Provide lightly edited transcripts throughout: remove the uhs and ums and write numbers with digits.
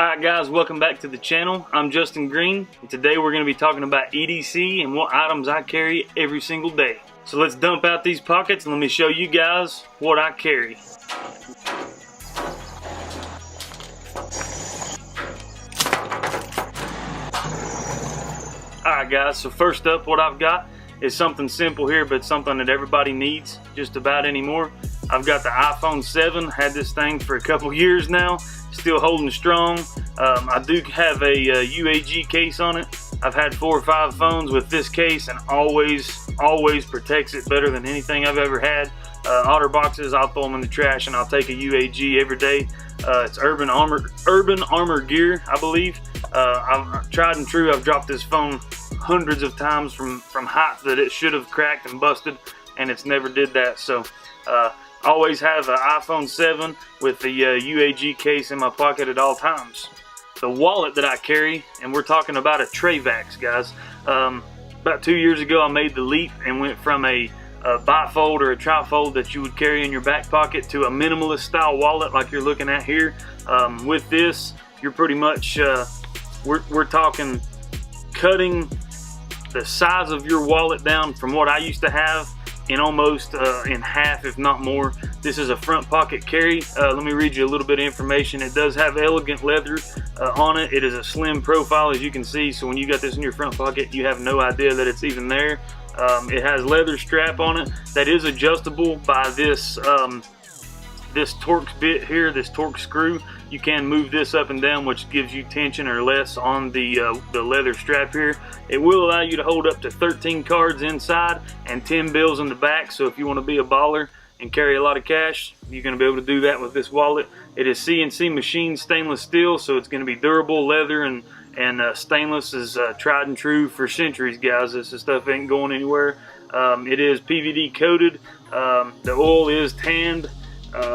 Alright guys, welcome back to the channel. I'm Justin Green, and today we're going to be talking about EDC and what items I carry every single day. So let's dump out these pockets and let me show you guys what I carry. Alright guys, so first up what I've got is something simple here, but something that everybody needs just about anymore. I've got the iPhone 7, had this thing for a couple years now, still holding strong. I do have a UAG case on it. I've had 4 or 5 phones with this case and always protects it better than anything I've ever had. Otter boxes, I'll throw them in the trash and I'll take a UAG every day. It's Urban Armor Gear, I believe. I've tried and true, I've dropped this phone hundreds of times from height that it should have cracked and busted, and it's never did that. So always have an iPhone 7 with the UAG case in my pocket at all times. The wallet that I carry, and we're talking about a Travax, guys. About 2 years ago I made the leap and went from a bifold or a trifold that you would carry in your back pocket to a minimalist style wallet like you're looking at here. With this, you're pretty much, we're talking cutting the size of your wallet down from what I used to have in almost in half, if not more. This is a front pocket carry. Let me read you a little bit of information. It does have elegant leather on it. It is a slim profile, as you can see, so when you got this in your front pocket you have no idea that it's even there. It has leather strap on it that is adjustable by this this Torx bit here, this Torx screw. You can move this up and down, which gives you tension or less on the leather strap here. It will allow you to hold up to 13 cards inside and 10 bills in the back. So if you want to be a baller and carry a lot of cash, you're going to be able to do that with this wallet. It is CNC machined stainless steel, so it's going to be durable. Leather and stainless is tried and true for centuries, guys. This stuff ain't going anywhere. It is PVD coated. The oil is tanned.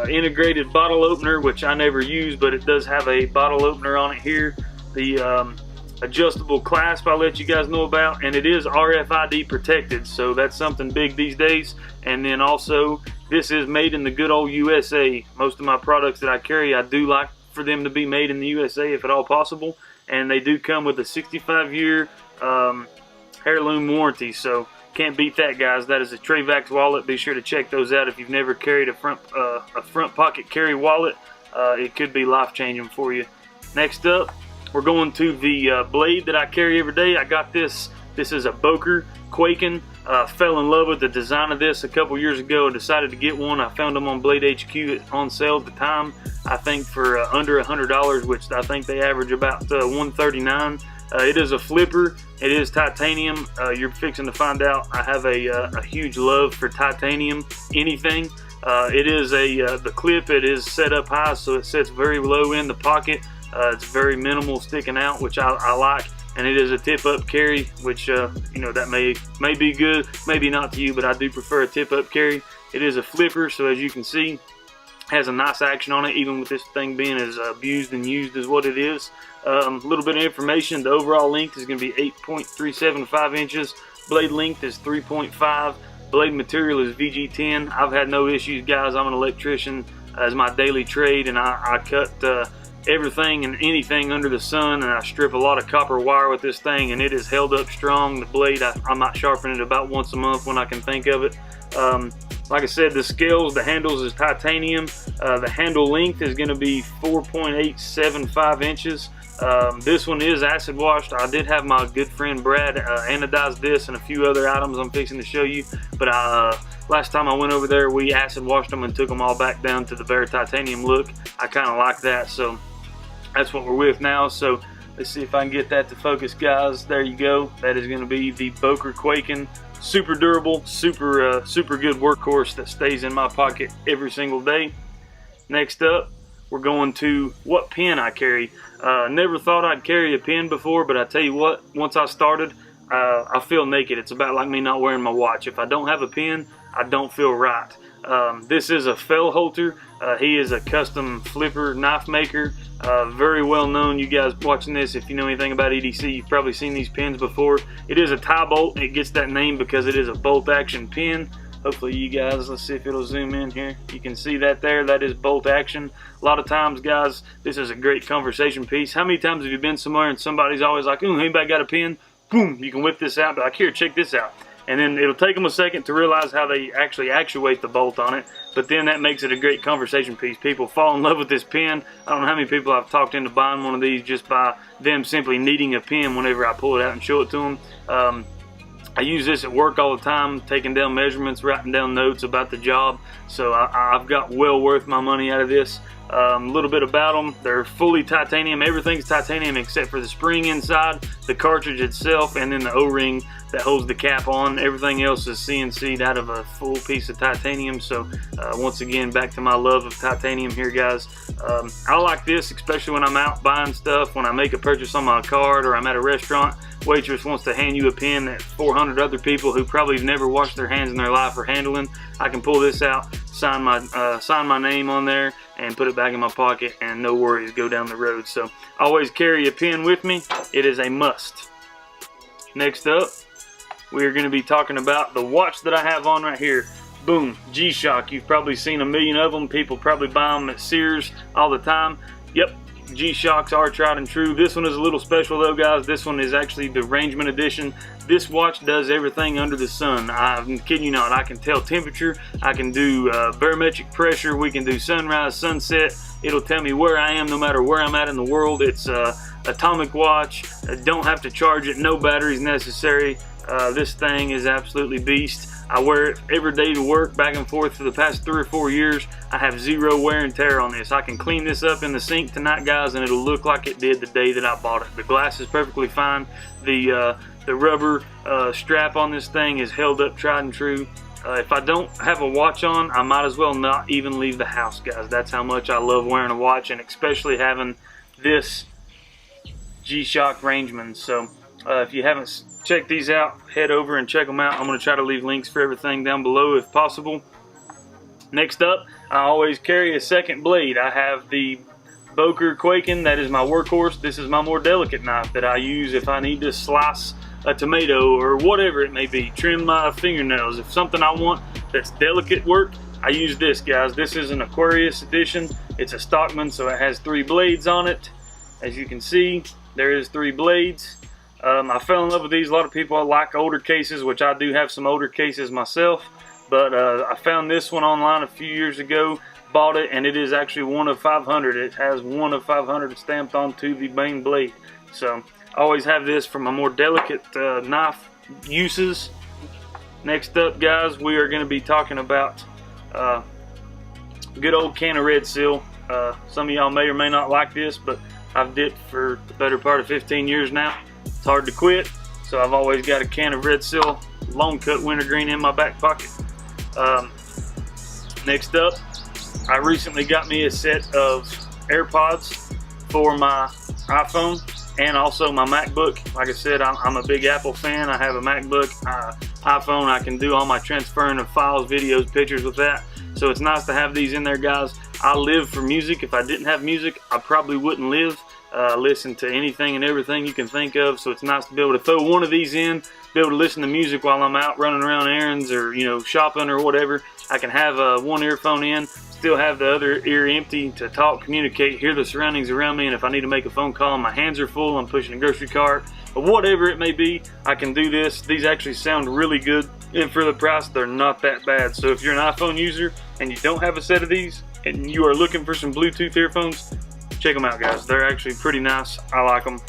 Integrated bottle opener, which I never use, but it does have a bottle opener on it here. The adjustable clasp I'll let you guys know about, and it is RFID protected, so that's something big these days. And then also, this is made in the good old USA. Most of my products that I carry, I do like for them to be made in the USA if at all possible, and they do come with a 65-year heirloom warranty, so can't beat that, guys. That is a Travax wallet. Be sure to check those out if you've never carried a front pocket carry wallet. It could be life-changing for you. Next up, we're going to the blade that I carry every day. I got this. This is a Boker Quaken. Fell in love with the design of this a couple years ago and decided to get one. I found them on Blade HQ on sale at the time, I think for under $100, which I think they average about $139. It is a flipper. It is titanium. You're fixing to find out I have a huge love for titanium anything. It is the clip, it is set up high, so it sits very low in the pocket. It's very minimal sticking out, which I like, and it is a tip-up carry, which you know, that may be good, maybe not to you, but I do prefer a tip-up carry. It is a flipper, so as you can see, has a nice action on it, even with this thing being as abused and used as what it is. A little bit of information: the overall length is going to be 8.375 inches. Blade length is 3.5. Blade material is VG10. I've had no issues, guys. I'm an electrician as my daily trade, and I cut everything and anything under the sun, and I strip a lot of copper wire with this thing, and it is held up strong. The blade, I might sharpen it about once a month when I can think of it. Like I said, the scales, the handles is titanium. The handle length is going to be 4.875 inches. This one is acid washed. I did have my good friend Brad anodize this and a few other items I'm fixing to show you, but last time I went over there we acid washed them and took them all back down to the bare titanium look. I kind of like that, so that's what we're with now. So let's see if I can get that to focus, guys. There you go. That is going to be the Boker Quaken. Super durable, super good workhorse that stays in my pocket every single day. Next up, we're going to what pen I carry. Never thought I'd carry a pen before, but I tell you what, once I started, I feel naked. It's about like me not wearing my watch. If I don't have a pen, I don't feel right. This is a Fellholter. He is a custom flipper knife maker. Very well known. You guys watching this, if you know anything about EDC, you've probably seen these pens before. It is a tie bolt. It gets that name because it is a bolt action pen. Hopefully you guys, let's see if it'll zoom in here. You can see that there, that is bolt action. A lot of times, guys, this is a great conversation piece. How many times have you been somewhere and somebody's always like, ooh, anybody got a pen? Boom, you can whip this out, be like, here, check this out. And then it'll take them a second to realize how they actually actuate the bolt on it, but then that makes it a great conversation piece. People fall in love with this pen. I don't know how many people I've talked into buying one of these just by them simply needing a pen whenever I pull it out and show it to them. I use this at work all the time, taking down measurements, writing down notes about the job. So I've got well worth my money out of this. A little bit about them. They're fully titanium. Everything's titanium except for the spring inside, the cartridge itself, and then the O-ring that holds the cap on. Everything else is CNC'd out of a full piece of titanium. So once again, back to my love of titanium here, guys. I like this, especially when I'm out buying stuff, when I make a purchase on my card or I'm at a restaurant. Waitress wants to hand you a pen that 400 other people who probably have never washed their hands in their life are handling. I can pull this out, sign my name on there, and put it back in my pocket, and no worries, go down the road. So always carry a pen with me. It is a must. Next up, we are going to be talking about the watch that I have on right here. Boom, G-Shock. You've probably seen a million of them. People probably buy them at Sears all the time. Yep, G-Shocks are tried and true. This one is a little special though, guys. This one is actually the Arrangement Edition. This watch does everything under the sun. I'm kidding you not. I can tell temperature. I can do barometric pressure. We can do sunrise, sunset. It'll tell me where I am no matter where I'm at in the world. It's atomic watch. I don't have to charge it. No batteries necessary. This thing is absolutely beast. I wear it every day to work, back and forth for the past 3 or 4 years. I have zero wear and tear on this. I can clean this up in the sink tonight, guys, and it'll look like it did the day that I bought it. The glass is perfectly fine. The rubber strap on this thing is held up tried and true. If I don't have a watch on, I might as well not even leave the house, guys. That's how much I love wearing a watch, and especially having this G-Shock Rangeman. So if you haven't checked these out, head over and check them out. I'm going to try to leave links for everything down below if possible. Next up, I always carry a second blade. I have the Boker Quaken. That is my workhorse. This is my more delicate knife that I use if I need to slice a tomato or whatever it may be, trim my fingernails. If something I want that's delicate work, I use this, guys. This is an Aquarius edition. It's a Stockman, so it has 3 blades on it. As you can see, there is 3 blades. I fell in love with these. A lot of people like older cases, which I do have some older cases myself, but I found this one online a few years ago, bought it, and it is actually 1 of 500. It has 1 of 500 stamped onto the main blade. So I always have this for my more delicate knife uses. Next up, guys, we are going to be talking about good old can of Red Seal. Some of y'all may or may not like this, but I've dipped for the better part of 15 years now. It's hard to quit, so I've always got a can of Red Seal Long Cut Wintergreen in my back pocket. Next up, I recently got me a set of AirPods for my iPhone and also my MacBook. Like I said, I'm a big Apple fan. I have a MacBook, iPhone. I can do all my transferring of files, videos, pictures with that. So it's nice to have these in there, guys. I live for music. If I didn't have music, I probably wouldn't live. Listen to anything and everything you can think of, so it's nice to be able to throw one of these in, be able to listen to music while I'm out running around errands or, you know, shopping or whatever. I can have one earphone in, still have the other ear empty to talk, communicate, hear the surroundings around me, and if I need to make a phone call and my hands are full, I'm pushing a grocery cart, or whatever it may be, I can do this. These actually sound really good, and for the price, they're not that bad. So if you're an iPhone user and you don't have a set of these, and you are looking for some Bluetooth earphones, check them out, guys. They're actually pretty nice. I like them.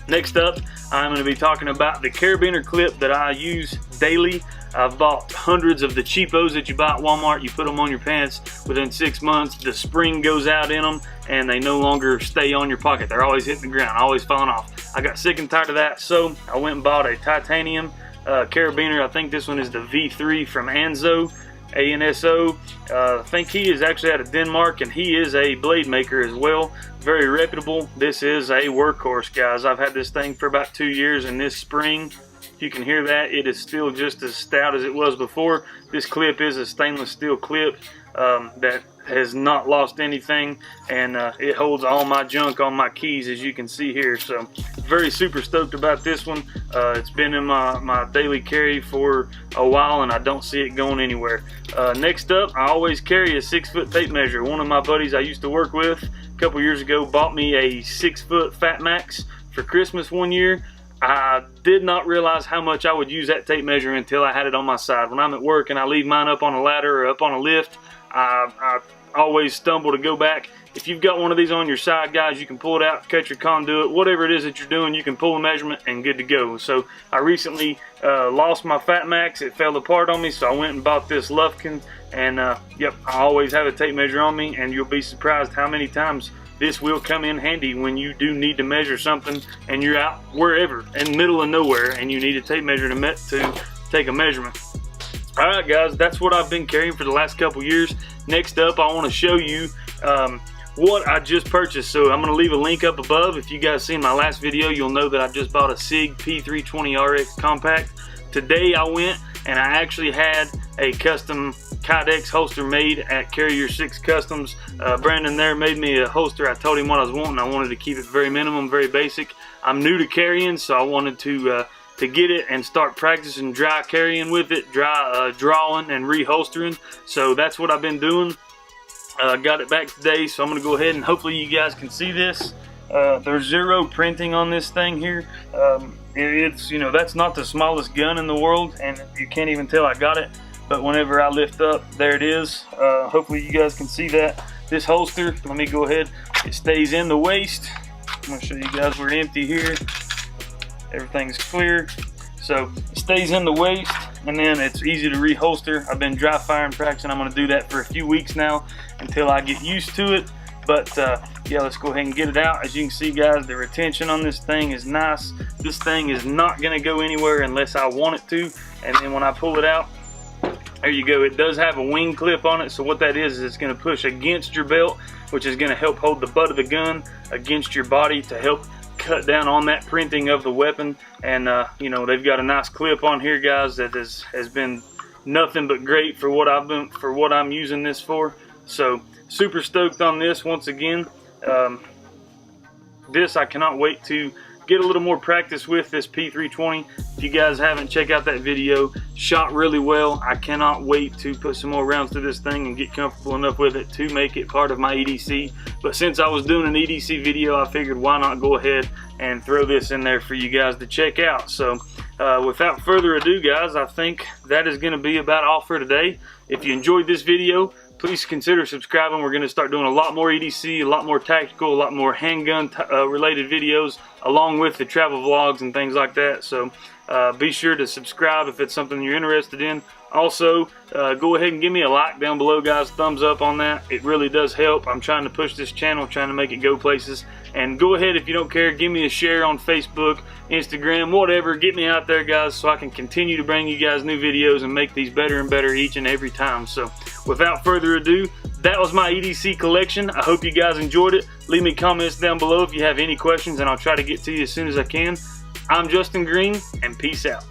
Next up, I'm going to be talking about the Carabiner clip that I use daily. I've bought hundreds of the cheapos that you buy at Walmart. You put them on your pants. Within 6 months, the spring goes out in them, and they no longer stay on your pocket. They're always hitting the ground, always falling off. I got sick and tired of that, so I went and bought a titanium Carabiner. I think this one is the V3 from Anso. ANSO. I think he is actually out of Denmark, and he is a blade maker as well. Very reputable. This is a workhorse, guys. I've had this thing for about 2 years, and this spring, if you can hear that, it is still just as stout as it was before. This clip is a stainless steel clip that has not lost anything, and it holds all my junk on my keys, as you can see here. So very super stoked about this one. It's been in my daily carry for a while, and I don't see it going anywhere. Next up, I always carry a 6-foot tape measure. One of my buddies I used to work with a couple years ago bought me a 6-foot Fat Max for Christmas one year. I did not realize how much I would use that tape measure until I had it on my side. When I'm at work and I leave mine up on a ladder or up on a lift, I always stumble to go back. If you've got one of these on your side, guys, you can pull it out, cut your conduit, whatever it is that you're doing, you can pull a measurement and good to go. So I recently lost my Fat Max. It fell apart on me, so I went and bought this Lufkin, and yep, I always have a tape measure on me, and you'll be surprised how many times this will come in handy when you do need to measure something and you're out wherever in the middle of nowhere and you need a tape measure to take a measurement. Alright guys, that's what I've been carrying for the last couple years. Next up, I want to show you what I just purchased. So I'm going to leave a link up above. If you guys seen my last video, you'll know that I just bought a Sig P320 RX compact. Today I went and I actually had a custom Kydex holster made at Carrier 6 Customs. Brandon there made me a holster. I told him what I was wanting. I wanted to keep it very minimum, very basic. I'm new to carrying, so I wanted to get it and start practicing dry carrying with it, drawing and reholstering. So that's what I've been doing. Got it back today, so I'm going to go ahead and hopefully you guys can see this. There's zero printing on this thing here. It's, you know, that's not the smallest gun in the world, and you can't even tell I got it. But whenever I lift up, there it is. Hopefully you guys can see that. This holster, let me go ahead. It stays in the waist. I'm going to show you guys we're empty here. Everything's clear. So it stays in the waist, and then it's easy to reholster. I've been dry firing practicing. I'm going to do that for a few weeks now until I get used to it. But yeah, let's go ahead and get it out. As you can see, guys, the retention on this thing is nice. This thing is not going to go anywhere unless I want it to. And then when I pull it out, there you go. It does have a wing clip on it, so what that is it's going to push against your belt, which is going to help hold the butt of the gun against your body to help cut down on that printing of the weapon. And you know, they've got a nice clip on here, guys, that has been nothing but great for what I'm using this for. So super stoked on this once again. This I cannot wait to get a little more practice with this P320. If you guys haven't, check out that video. Shot really well. I cannot wait to put some more rounds to this thing and get comfortable enough with it to make it part of my EDC. But since I was doing an EDC video, I figured why not go ahead and throw this in there for you guys to check out. So without further ado, guys, I think that is going to be about all for today. If you enjoyed this video, please consider subscribing. We're going to start doing a lot more EDC, a lot more tactical, a lot more handgun related videos, along with the travel vlogs and things like that. So be sure to subscribe if it's something you're interested in. Also, go ahead and give me a like down below, guys. Thumbs up on that. It really does help. I'm trying to push this channel, trying to make it go places. And go ahead, if you don't care, give me a share on Facebook, Instagram, whatever. Get me out there, guys, so I can continue to bring you guys new videos and make these better and better each and every time. So without further ado, that was my EDC collection. I hope you guys enjoyed it. Leave me comments down below if you have any questions, and I'll try to get to you as soon as I can. I'm Justin Green, and peace out.